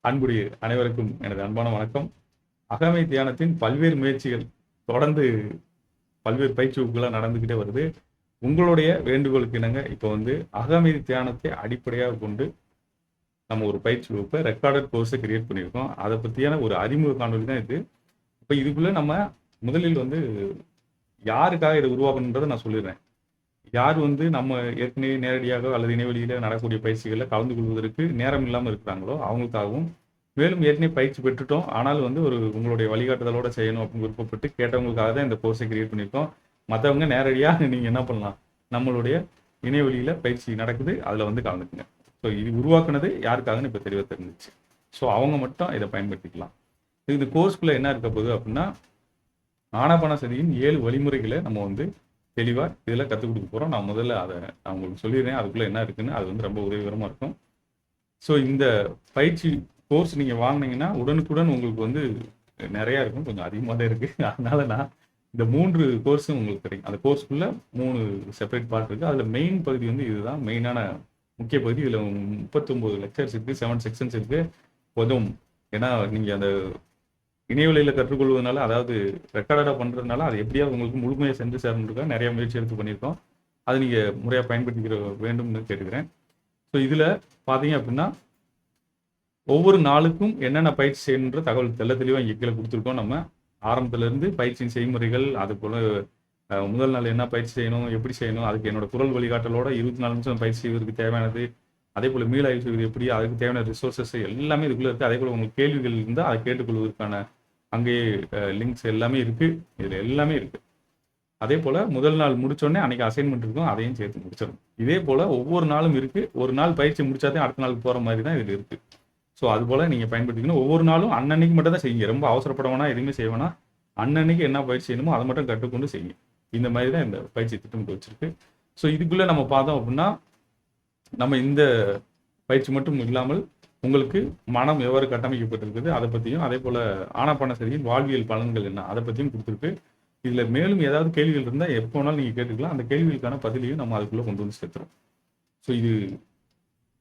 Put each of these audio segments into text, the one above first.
அன்புடைய அனைவருக்கும் எனது அன்பான வணக்கம். அகமை தியானத்தின் பல்வேறு முயற்சிகள் தொடர்ந்து பல்வேறு பயிற்சி வகுப்புகளா நடந்துகிட்டே வருது. உங்களுடைய வேண்டுகோளுக்கு இணங்க இப்போ வந்து அகமை தியானத்தை அடிப்படையாக கொண்டு நம்ம ஒரு பயிற்சி வகுப்பை ரெக்கார்டட் கோர்ஸை கிரியேட் பண்ணியிருக்கோம். அதை பற்றியான ஒரு அறிமுக காணொலி தான் இது. இப்போ இதுக்குள்ள நம்ம முதலில் வந்து யாருக்காக இதை உருவாக்கணுன்றதை நான் சொல்லிடுறேன். யார் வந்து நம்ம ஏற்கனவே நேரடியாக அல்லது இணையவழியில நடக்கக்கூடிய பயிற்சிகளில் கலந்து கொள்வதற்கு நேரம் இல்லாமல் இருக்கிறாங்களோ அவங்களுக்காகவும், மேலும் ஏற்கனவே பயிற்சி பெற்றுட்டோம் ஆனால் வந்து ஒரு உங்களுடைய வழிகாட்டுதலோட செய்யணும் அப்படின்னு விருப்பப்பட்டு கேட்டவங்களுக்காக தான் இந்த கோர்ஸை கிரியேட் பண்ணியிருக்கோம். மற்றவங்க நேரடியாக நீங்கள் என்ன பண்ணலாம், நம்மளுடைய இணையவழியில் பயிற்சி நடக்குது, அதில் வந்து கலந்துக்குங்க. ஸோ இது உருவாக்குனது யாருக்காகன்னு இப்போ தெளிவாக தெரிஞ்சிச்சு. ஸோ அவங்க மட்டும் இதை பயன்படுத்திக்கலாம். இந்த கோர்ஸ்குள்ளே என்ன இருக்க போகுது அப்படின்னா, ஆனாபான சதியின் 7 வழிமுறைகளை நம்ம வந்து தெளிவாக இதில் கற்றுக் கொடுக்க போகிறோம். நான் முதல்ல அதை நான் உங்களுக்கு சொல்லிடுறேன், அதுக்குள்ளே என்ன இருக்குன்னு. அது வந்து ரொம்ப உதவிகரமாக இருக்கும். ஸோ இந்த பயிற்சி கோர்ஸ் நீங்கள் வாங்கினீங்கன்னா உடனுக்குடன் உங்களுக்கு வந்து நிறையா இருக்கும், கொஞ்சம் அதிகமாக தான் இருக்குது. அதனால நான் இந்த 3 கோர்ஸும் உங்களுக்கு கிடைக்கும். அந்த கோர்ஸ்க்குள்ளே 3 செப்பரேட் பார்ட் இருக்குது. அதில் மெயின் பகுதி வந்து இதுதான் மெயினான முக்கிய பகுதி. இதில் 39 லெக்சர்ஸ் இருக்குது, 7 செக்ஷன்ஸ் இருக்குது. கொஞ்சம் ஏன்னா நீங்கள் அந்த இணையவழியில் கற்றுக்கொள்வதனால, அதாவது ரெக்கார்டடாக பண்ணுறதுனால அது எப்படியாவது உங்களுக்கு முழுமையாக சென்று சேரணுன்றதுக்காக நிறைய முயற்சி எடுத்து பண்ணியிருக்கோம். அதை நீங்கள் முறையாக பயன்படுத்திக்கிற வேண்டும்னு கேட்டுக்கிறேன். ஸோ இதில் பார்த்தீங்க அப்படின்னா ஒவ்வொரு நாளுக்கும் என்னென்ன பயிற்சி செய்யணுன்ற தகவல் தெளிவாக இங்கே கீழே கொடுத்துருக்கோம். நம்ம ஆரம்பத்திலேருந்து பயிற்சியின் செய்முறைகள், அது போல் முதல் நாள் என்ன பயிற்சி செய்யணும், எப்படி செய்யணும், அதுக்கு என்னோட குரல் வழிகாட்டலோட 24 நிமிஷம் பயிற்சி செய்வதற்கு தேவையானது, அதே போல் மீளாய்வு செய்வது எப்படி, அதுக்கு தேவையான ரிசோர்ஸஸ் எல்லாமே இதுக்குள்ளே இருக்குது. அதே போல் உங்களுக்கு கேள்விகள் இருந்தால் அதை கேட்டுக்கொள்வதற்கான அங்கேயே லிங்க்ஸ் எல்லாமே இருக்குது. இதில் எல்லாமே இருக்குது. அதே போல் முதல் நாள் முடித்தோடனே அன்றைக்கி அசைன்மெண்ட் இருக்கும், அதையும் சேர்த்து முடிச்சிடும். இதே போல் ஒவ்வொரு நாளும் இருக்குது. ஒரு நாள் பயிற்சி முடிச்சாதான் அடுத்த நாளுக்கு போகிற மாதிரி தான் இதில் இருக்குது. ஸோ அது போல் நீங்கள் பயன்படுத்திக்கணும். ஒவ்வொரு நாளும் அன்னன்னைக்கு மட்டும் தான் செய்யுங்க. ரொம்ப அவசரப்படவேனா, எதுவுமே செய்வேனா, அன்னன்னைக்கு என்ன பயிற்சி செய்யணுமோ அதை மட்டும் கற்றுக்கொண்டு செய்யுங்க. இந்த மாதிரி தான் இந்த பயிற்சி திட்டமிட்டு வச்சுருக்கு. ஸோ இதுக்குள்ளே நம்ம பார்த்தோம் அப்படின்னா, நம்ம இந்த பயிற்சி மட்டும் இல்லாமல் உங்களுக்கு மனம் எவ்வாறு கட்டமைக்கப்பட்டிருக்குது அதை பற்றியும், அதே போல் ஆனாபான சதியின் வாழ்வியல் பலன்கள் என்ன அதை பற்றியும் கொடுத்துருக்கு. இதில் மேலும் ஏதாவது கேள்விகள் இருந்தால் எப்போ வேணாலும் நீங்கள் கேட்டுக்கலாம். அந்த கேள்விகளுக்கான பதிலையும் நம்ம அதுக்குள்ளே கொண்டு வந்து சேர்த்துறோம். ஸோ இது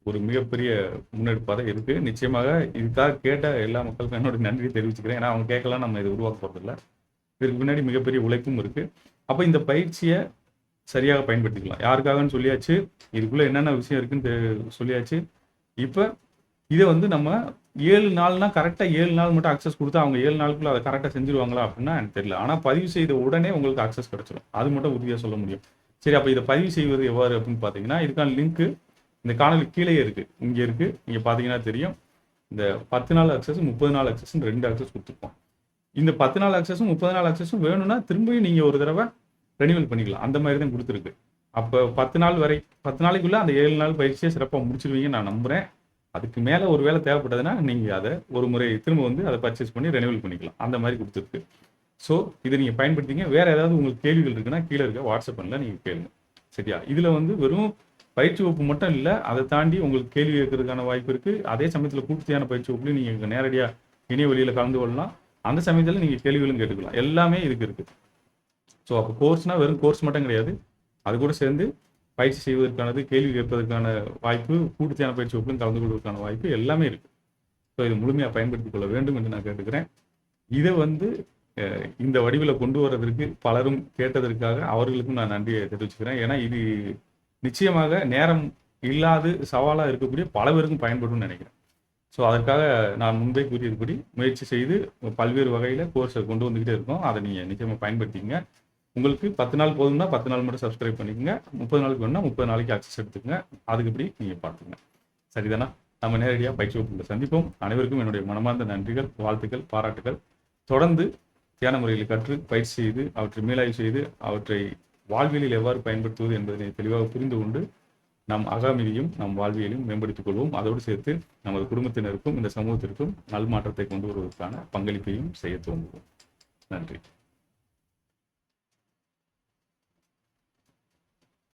ஒரு மிகப்பெரிய முன்னெடுப்பாக தான் இருக்குது. நிச்சயமாக இதுக்காக கேட்ட எல்லா மக்களுக்கும் என்னோட நன்றி தெரிவிச்சுக்கிறேன். ஏன்னா அவங்க கேட்கலாம், நம்ம இதை உருவாக்க போகிறதில்ல. இதுக்கு முன்னாடி மிகப்பெரிய உழைப்பும் இருக்குது. அப்போ இந்த பயிற்சியை சரியாக பயன்படுத்திக்கலாம். யாருக்காகன்னு சொல்லியாச்சு, இதுக்குள்ளே என்னென்ன விஷயம் இருக்குன்னு சொல்லியாச்சு. இப்போ இதை வந்து நம்ம 7 நாள்னா கரெக்டாக 7 நாள் மட்டும் அக்சஸ் கொடுத்தா அவங்க 7 நாளுக்குள்ள அதை கரெக்டாக செஞ்சுருவாங்களா அப்படின்னா எனக்கு தெரியல. ஆனால் பதிவு செய்த உடனே உங்களுக்கு அக்சஸ் கிடச்சிடும். அது மட்டும் உறுதியாக சொல்ல முடியும். சரி, அப்போ இதை பதிவு செய்வது எவ்வாறு அப்படின்னு பார்த்தீங்கன்னா, இதுக்கான லிங்க்கு இந்த காணொலி கீழேயே இருக்குது, இங்கே இருக்குது. நீங்கள் பார்த்தீங்கன்னா தெரியும். இந்த 10 நாள் அக்சஸ், 30 நாள் அக்சஸ்ன்னு 2 அக்சஸ் கொடுத்துருப்போம். இந்த 10 நாள் அக்சஸும் 30 நாள் அக்சஸும் வேணும்னா திரும்பியும் நீங்கள் ஒரு தடவை ரெனிவல் பண்ணிக்கலாம். அந்த மாதிரி தான் கொடுத்துருக்கு. அப்போ 10 நாள் வரை 10 நாளைக்குள்ளே அந்த 7 நாள் பயிற்சியை சிறப்பாக முடிச்சிருவீங்கன்னு நான் நம்புகிறேன். அதுக்கு மேலே ஒரு வேலை தேவைப்பட்டதுன்னா நீங்கள் அதை ஒரு முறை திரும்ப வந்து அதை பர்ச்சேஸ் பண்ணி ரெனிவல் பண்ணிக்கலாம். அந்த மாதிரி கொடுத்துருக்கு. ஸோ இதை நீங்கள் பயன்படுத்திங்க. வேறு ஏதாவது உங்களுக்கு கேள்விகள் இருக்குன்னா கீழே இருக்க வாட்ஸ்அப் பண்ணல நீங்கள் கேளுங்க. சரியா? இதில் வந்து வெறும் பயிற்சி வகுப்பு மட்டும் இல்லை, அதை தாண்டி உங்களுக்கு கேள்வி கேட்கறதுக்கான வாய்ப்பு இருக்குது. அதே சமயத்தில் பூர்த்தியான பயிற்சி வகுப்புலையும் நீங்கள் நேரடியாக இணைய வழியில் கலந்து கொள்ளலாம். அந்த சமயத்தில் நீங்கள் கேள்விகளும் கேட்டுக்கலாம். எல்லாமே இதுக்கு இருக்குது. ஸோ அப்போ கோர்ஸ்னால் வெறும் கோர்ஸ் மட்டும் கிடையாது, அது கூட சேர்ந்து பயிற்சி செய்வதற்கானது, கேள்வி கேட்பதற்கான வாய்ப்பு, பூர்த்தியான பயிற்சி வகுப்பிலும் கலந்து கொள்வதற்கான வாய்ப்பு எல்லாமே இருக்குது. ஸோ இதை முழுமையாக பயன்படுத்திக் கொள்ள வேண்டும் என்று நான் கேட்டுக்கிறேன். இதை வந்து இந்த வடிவில் கொண்டு வர்றதற்கு பலரும் கேட்டதற்காக அவர்களுக்கும் நான் நன்றியை தெரிவிச்சுக்கிறேன். ஏன்னா இது நிச்சயமாக நேரம் இல்லாது சவாலாக இருக்கக்கூடிய பல பேருக்கும் பயன்படும் நினைக்கிறேன். ஸோ அதற்காக நான் முன்பே கூறியதுபடி முயற்சி செய்து பல்வேறு வகையில் கோர்ஸை கொண்டு வந்துக்கிட்டே இருக்கோம். அதை நீங்கள் நிச்சயமாக பயன்படுத்திங்க. உங்களுக்கு 10 நாள் போதும்னா 10 நாள் மட்டும் சப்ஸ்கிரைப் பண்ணிக்கோங்க. 30 நாளுக்கு வேணும்னா 30 நாளைக்கு அக்சஸ் எடுத்துக்கங்க. அதுக்கு இப்படி நீங்கள் பார்த்துங்க. சரிதானா? நம்ம நேரடியாக பயிற்சி வகுப்பில் சந்திப்போம். அனைவருக்கும் என்னுடைய மனமார்ந்த நன்றிகள், வாழ்த்துக்கள், பாராட்டுகள். தொடர்ந்து தியான முறையில் கற்று பயிற்சி செய்து அவற்றை மீளாய்வு செய்து அவற்றை வாழ்வியலில் எவ்வாறு பயன்படுத்துவது என்பதை தெளிவாக புரிந்து கொண்டு நம் அகமைதியும் நம் வாழ்வியலையும் மேம்படுத்திக் கொள்வோம். அதோடு சேர்த்து நமது குடும்பத்தினருக்கும் இந்த சமூகத்திற்கும் நல்மாற்றத்தை கொண்டு வருவதற்கான பங்களிப்பையும் செய்ய துவங்குவோம். நன்றி.